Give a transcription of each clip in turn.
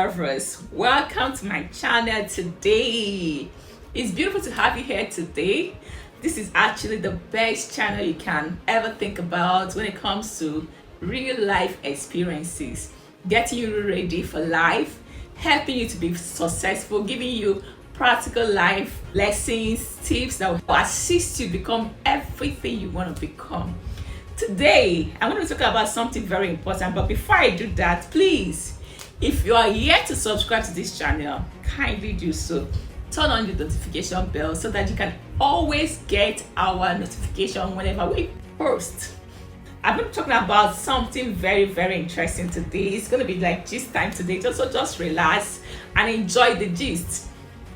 lovers, welcome to my channel today. It's beautiful to have you here today. This is actually the best channel you can ever think about when it comes to real life experiences, getting you ready for life, helping you to be successful, giving you practical life lessons, tips that will assist you become everything you want to become. Today I'm going to talk about something very important, but before I do that, please, if you are yet to subscribe to this channel, kindly do so. Turn on the notification bell so that you can always get our notification whenever we post. I'm going to be talking about something very interesting today. It's going to be like gist time today, so just relax and enjoy the gist.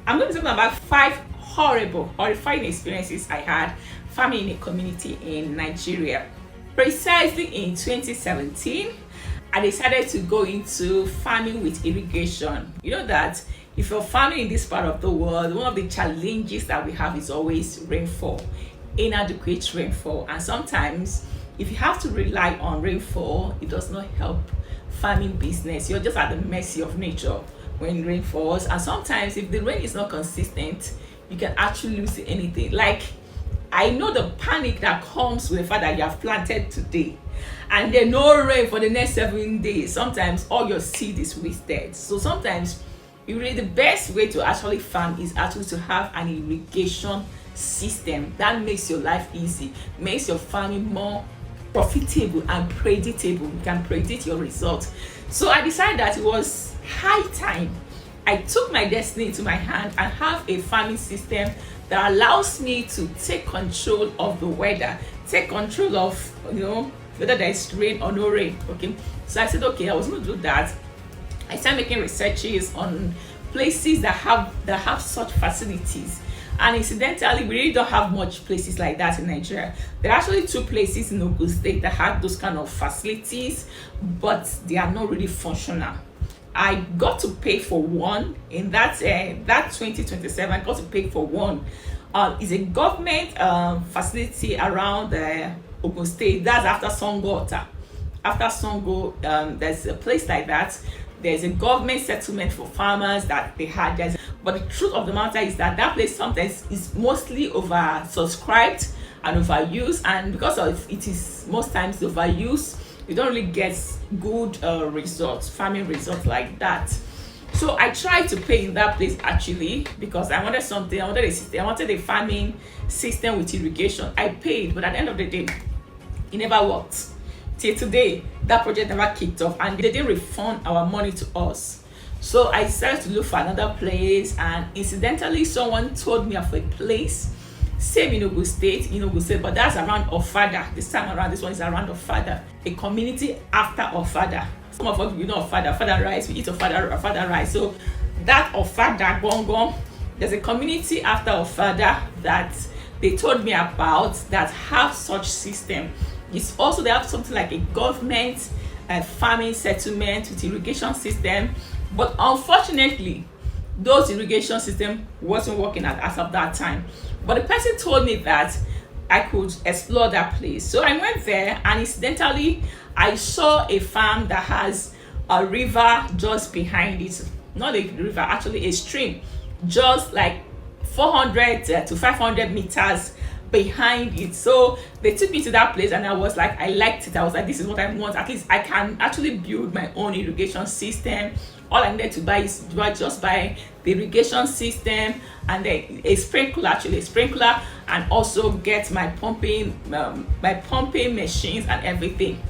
I'm going to be talking about 5 horrifying experiences I had farming in a community in Nigeria. Precisely in 2017, I decided to go into farming with irrigation. You know that if you're farming in this part of the world, one of the challenges that we have is always rainfall, inadequate rainfall. And sometimes if you have to rely on rainfall, it does not help farming business. You're just at the mercy of nature when rain falls. And sometimes if the rain is not consistent, you can actually lose anything. Like, I know the panic that comes with the fact that you have planted today and there's no rain for the next 7 days. Sometimes all your seed is wasted. So sometimes really the best way to actually farm is actually to have an irrigation system that makes your life easy, makes your farming more profitable and predictable. You can predict your results. So I decided that it was high time I took my destiny into my hand and have a farming system that allows me to take control of the weather, take control of, whether there's rain or no rain. Okay, so I said, okay, I was going to do that. I started making researches on places that have such facilities. And incidentally, we really don't have much places like that in Nigeria. There are actually 2 places in Ogun State that have those kind of facilities, but they are not really functional. I got to pay for one in that 2027. I got to pay for one. It's a government facility around Ogun State. That's after Songo. After Songo, there's a place like that. There's a government settlement for farmers that they had. But the truth of the matter is that place sometimes is mostly oversubscribed and overused, and because of it is most times overused, you don't really get good farming results like that. So I tried to pay in that place actually because I wanted something. I wanted a farming system with irrigation. I paid, but at the end of the day, it never worked. Till today, that project never kicked off, and they didn't refund our money to us. So I decided to look for another place, and incidentally, someone told me of a place, same in Ogun State, but that's around Ofada. This time around, this one is around Ofada, a community after Ofada. Some of us, Ofada rice, we eat Ofada rice. So that Ofada, Gongong, there's a community after Ofada that they told me about that have such system. It's also, they have something like a government farming settlement with irrigation system, but unfortunately, those irrigation system wasn't working as of that time. But the person told me that I could explore that place. So I went there, and incidentally, I saw a farm that has a river just behind it. Not a river, actually a stream, just like 400 to 500 meters behind it. So they took me to that place, and I was like, I liked it. I was like, this is what I want. At least I can actually build my own irrigation system. All I needed to buy is just buy the irrigation system and then a sprinkler, and also get my pumping machines and everything,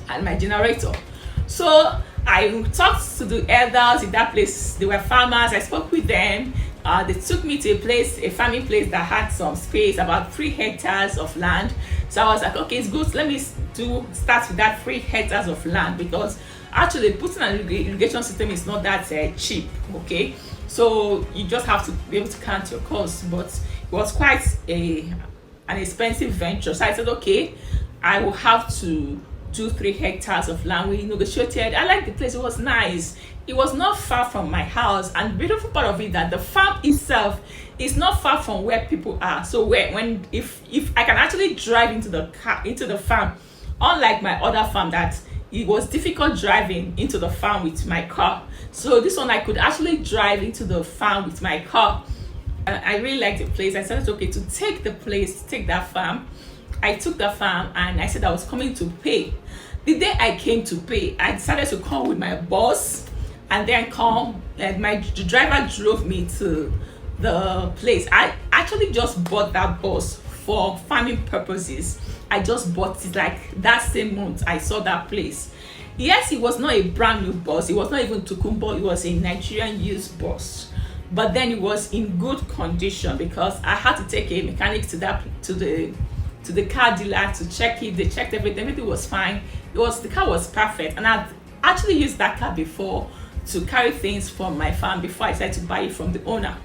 and my generator. So I talked to the elders in that place. They were farmers. I spoke with them. They took me to a farming place that had some space, about 3 hectares of land. So I was like, okay, it's good. Let me start with that 3 hectares of land, because actually putting an irrigation system is not that cheap. Okay, so you just have to be able to count your costs, but it was quite an expensive venture. So I said, okay, I will have to do 3 hectares of land. We negotiated. I liked the place. It was nice. It was not far from my house, and the beautiful part of it that the farm itself is not far from where people are. So if I can actually drive into the farm, unlike my other farm that it was difficult driving into the farm with my car. So this one I could actually drive into the farm with my car. I really liked the place. I said, okay, to take the place, take that farm. I took the farm and I said I was coming to pay. The day I came to pay, I decided to come with my boss, and then the driver drove me to the place. I actually just bought that bus for farming purposes. I just bought it like that same month I saw that place. Yes, it was not a brand new bus. It was not even Tukumbo. It was a Nigerian used bus. But then it was in good condition because I had to take a mechanic to the car dealer to check it. They checked everything. Everything was fine. The car was perfect, and I'd actually used that car before to carry things from my farm before I decided to buy it from the owner.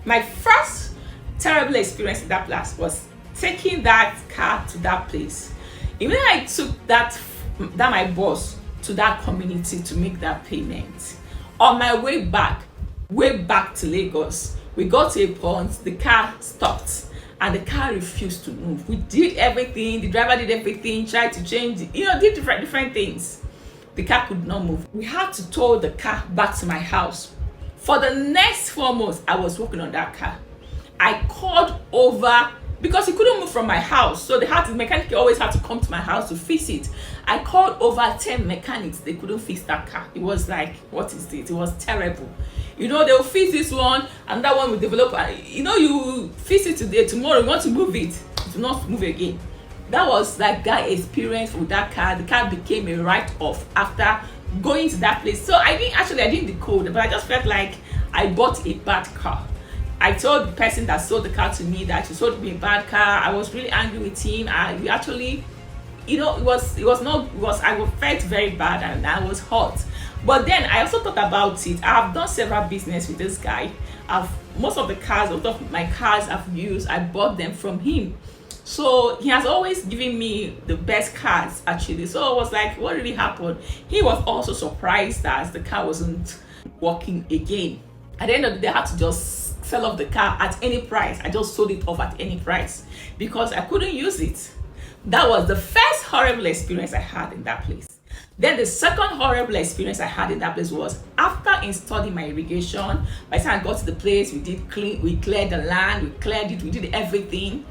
My first terrible experience in that place was taking that car to that place. Even I took that my boss to that community to make that payment. On my way back to Lagos, we got to a point, the car stopped and the car refused to move. We did everything, the driver did everything, tried to change it, did different things. The car could not move. We had to tow the car back to my house. For the next 4 months, I was working on that car. I called over because he couldn't move from my house, so the mechanic always had to come to my house to fix it. I called over 10 mechanics. They couldn't fix that car. It was like, what is this? It was terrible. They'll fix this one and that one will develop. You fix it today, tomorrow you want to move it will not move again. That was like that experience with that car. The car became a write-off after going to that place. So I didn't decode, but I just felt like I bought a bad car. I told the person that sold the car to me that he sold me a bad car. I was really angry with him. I felt very bad and I was hot. But then I also thought about it. I've done several business with this guy. Most of my cars I've used, I bought them from him. So he has always given me the best cars actually. So I was like, what really happened? He was also surprised that the car wasn't working again. At the end of the day, I had to just sell off the car at any price. I just sold it off at any price because I couldn't use it. That was the first horrible experience I had in that place. Then the second horrible experience I had in that place was after installing my irrigation. By the time I got to the place, we cleared the land, we cleared it, we did everything.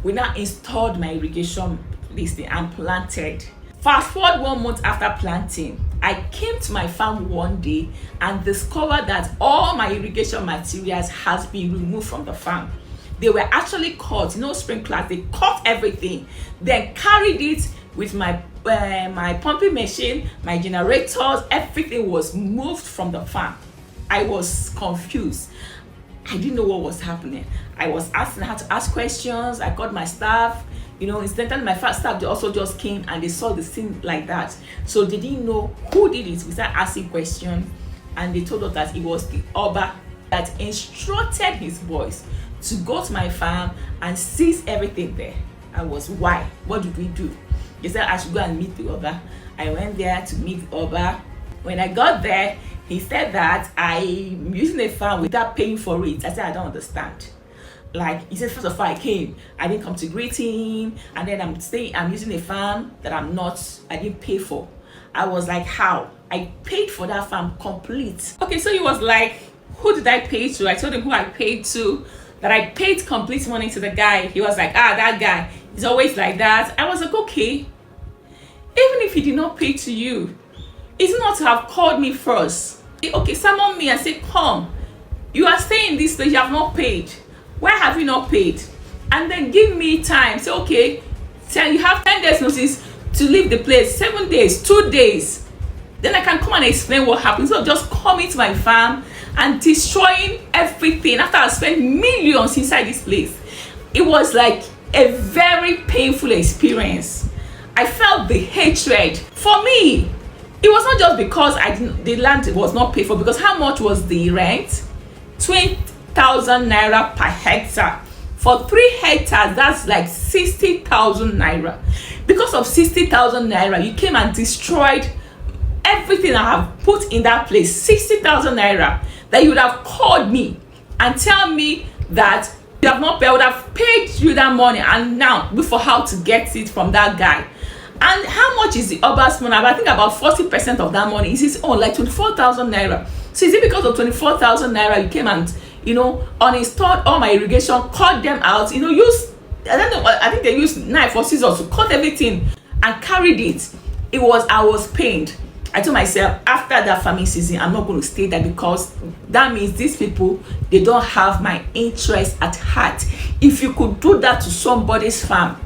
We now installed my irrigation listing and planted. Fast forward 1 month after planting, I came to my farm one day and discovered that all my irrigation materials has been removed from the farm. They were actually cut, sprinklers, they cut everything, then carried it with my pumping machine, my generators, everything was moved from the farm. I was confused. I didn't know what was happening. I had to ask questions. I called my staff. Incidentally, my first staff, they also just came and they saw the scene like that. So they didn't know who did it. We started asking questions and they told us that it was the Oba that instructed his boys to go to my farm and seize everything there. I was, why? What did we do? They said I should go and meet the Oba. I went there to meet the Oba. When I got there, he said that I'm using a farm without paying for it. I said, I don't understand. He said, first of all, I didn't come to greet him, and then I'm using a farm that I didn't pay for. I was like, how? I paid for that farm complete. Okay, so he was like, who did I pay to? I told him who I paid to, that I paid complete money to the guy. He was like, that guy, he's always like that. I was like, okay, even if he did not pay to you, it's not to have called me first. Okay, summon me and say, come, you are staying in this place, you have not paid. Why have you not paid? And then give me time. Say, okay, you have 10 days notice to leave the place, 7 days, 2 days. Then I can come and explain what happened. So just coming to my farm and destroying everything after I spent millions inside this place. It was like a very painful experience. I felt the hatred. For me, it was not just because the land was not paid for, because how much was the rent? 20,000 naira per hectare. For 3 hectares, that's like 60,000 naira. Because of 60,000 naira, you came and destroyed everything I have put in that place. 60,000 naira that you would have called me and tell me that you have not paid. I would have paid you that money and now look for how to get it from that guy. And how much is the Oba's money? I think about 40% of that money is his own, like 24,000 naira. So is it because of 24,000 naira you came and, uninstalled all my irrigation, cut them out, use, I don't know, I think they used knife or scissors to cut everything and carried it. I was pained. I told myself, after that farming season, I'm not going to stay there, because that means these people, they don't have my interest at heart. If you could do that to somebody's farm,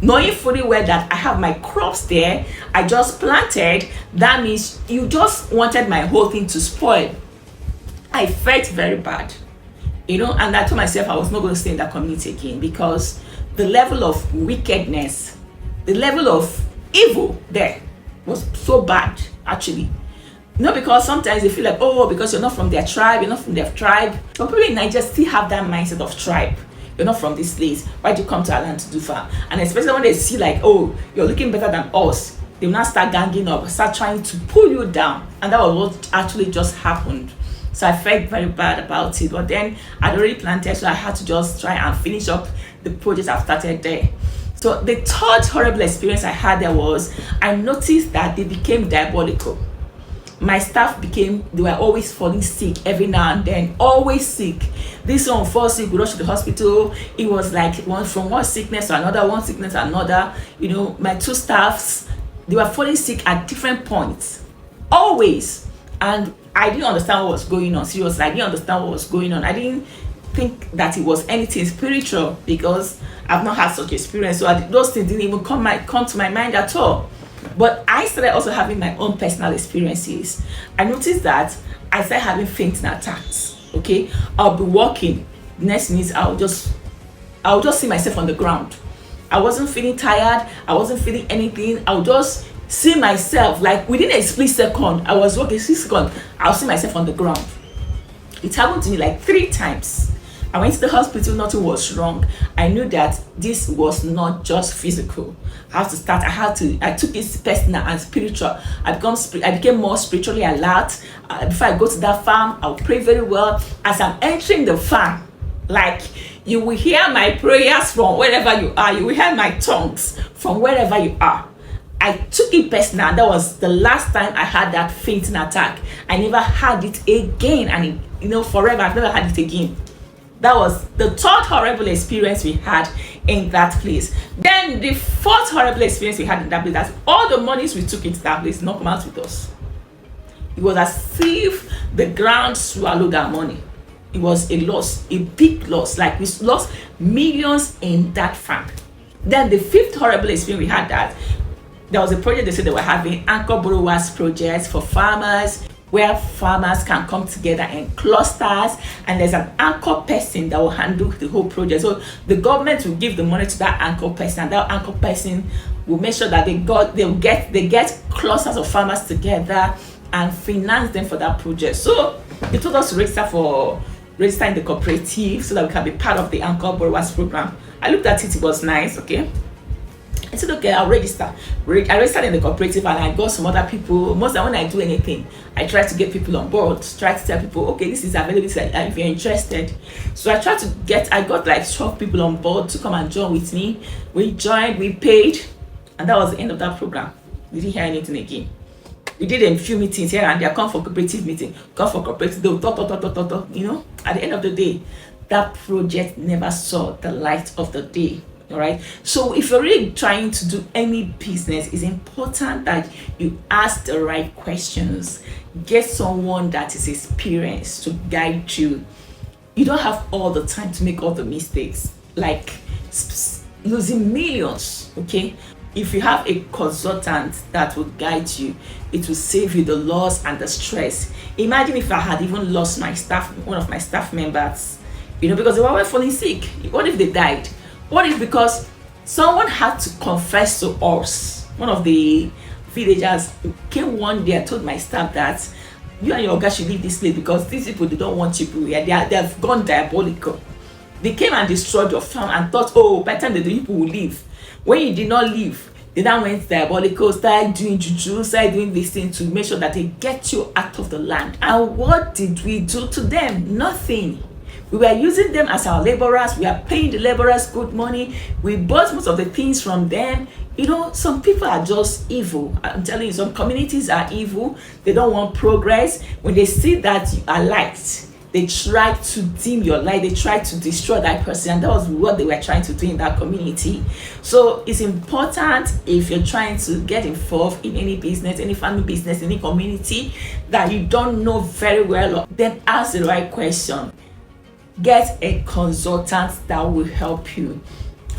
knowing fully well that I have my crops there, I just planted, that means you just wanted my whole thing to spoil. I felt very bad, and I told myself I was not going to stay in that community again, because the level of wickedness, the level of evil there was so bad, actually. Because sometimes they feel like, oh, because you're not from their tribe, you're not from their tribe. Some people in Nigeria still have that mindset of tribe. You're not from this place. Why do you come to our land to do farm? And especially when they see like, oh, you're looking better than us, they will now start ganging up, start trying to pull you down. And that was what actually just happened. So I felt very bad about it. But then I'd already planted, so I had to just try and finish up the project I've started there. So the third horrible experience I had there was, I noticed that they became diabolical. My staff they were always falling sick every now and then, always sick. This one fall sick, we rush to the hospital. It was like from one sickness to another, one sickness to another. My two staffs, they were falling sick at different points, always. And I didn't understand what was going on. Seriously, I didn't understand what was going on. I didn't think that it was anything spiritual, because I've not had such experience. So those things didn't even come to my mind at all. But I started also having my own personal experiences. I noticed that I started having fainting attacks. Okay, I'll be walking. Next minute, I'll just see myself on the ground. I wasn't feeling tired. I wasn't feeling anything. I'll just see myself, like within a split second. I was walking 6 seconds. I'll see myself on the ground. It happened to me like 3 times. I went to the hospital, nothing was wrong. I knew that this was not just physical. I took it personal and spiritual. I became more spiritually alert. Before I go to that farm, I'll pray very well. As I'm entering the farm, like, you will hear my prayers from wherever you are. You will hear my tongues from wherever you are. I took it personal. That was the last time I had that fainting attack. I never had it again, and forever I've never had it again. That was the third horrible experience we had in that place. Then the fourth horrible experience we had in that place, that's all the monies we took into that place not come out with us. It was as if the ground swallowed our money. It was a loss, a big loss. Like, we lost millions in that farm. Then the fifth horrible experience we had, that there was a project they said they were having, anchor borrowers projects for farmers, where farmers can come together in clusters, and there's an anchor person that will handle the whole project. So the government will give the money to that anchor person, and that anchor person will make sure that they get clusters of farmers together and finance them for that project. So they told us to register in the cooperative so that we can be part of the anchor borrowers program. I looked at it, it was nice. Okay, I said, okay, I'll register. I registered in the cooperative, and I got some other people. Most of when I do anything, I try to get people on board, try to tell people, okay, this is available if you're interested. So I got like 12 people on board to come and join with me. We joined, we paid, and that was the end of that program. We didn't hear anything again. We did a few meetings here and there, come for cooperative meeting, come for cooperative, at the end of the day, that project never saw the light of the day. All right, so if you're really trying to do any business, it's important that you ask the right questions. Get someone that is experienced to guide you. You don't have all the time to make all the mistakes, like losing millions. Okay, if you have a consultant that will guide you, it will save you the loss and the stress. Imagine if I had even lost one of my staff members, because they were falling sick. What if they died? What if because someone had to confess to us? One of the villagers came one day and told my staff that you and your guys should leave this place because these people, they don't want you here. They have gone diabolical. They came and destroyed your farm and thought, oh, by the time the people will leave. When you did not leave, they then went diabolical, started doing juju, started doing this thing to make sure that they get you out of the land. And what did we do to them? Nothing. We were using them as our laborers. We are paying the laborers good money. We bought most of the things from them. Some people are just evil. I'm telling you, some communities are evil. They don't want progress. When they see that you are liked, they try to dim your light, they try to destroy that person, and that was what they were trying to do in that community. So it's important, if you're trying to get involved in any business, any family business, any community that you don't know very well, then ask the right question. Get a consultant that will help you.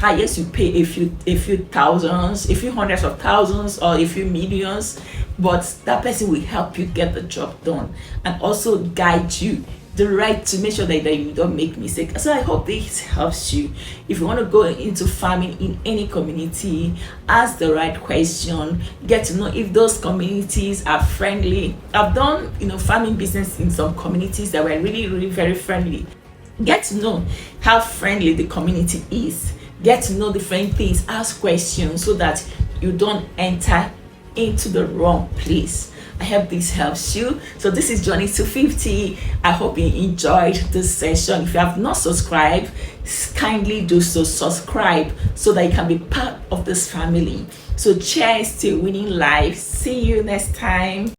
Yes, you pay a few thousands, a few hundreds of thousands, or a few millions, but that person will help you get the job done and also guide you the right to make sure that you don't make mistakes. So I hope this helps you. If you want to go into farming in any community, ask the right question, get to know if those communities are friendly. I've done farming business in some communities that were really, really very friendly. Get to know how friendly the community is. Get to know different things, ask questions so that you don't enter into the wrong place. I hope this helps you. So this is Journey to 50. I hope you enjoyed this session. If you have not subscribed, kindly do so. Subscribe so that you can be part of this family. So cheers to winning life. See you next time.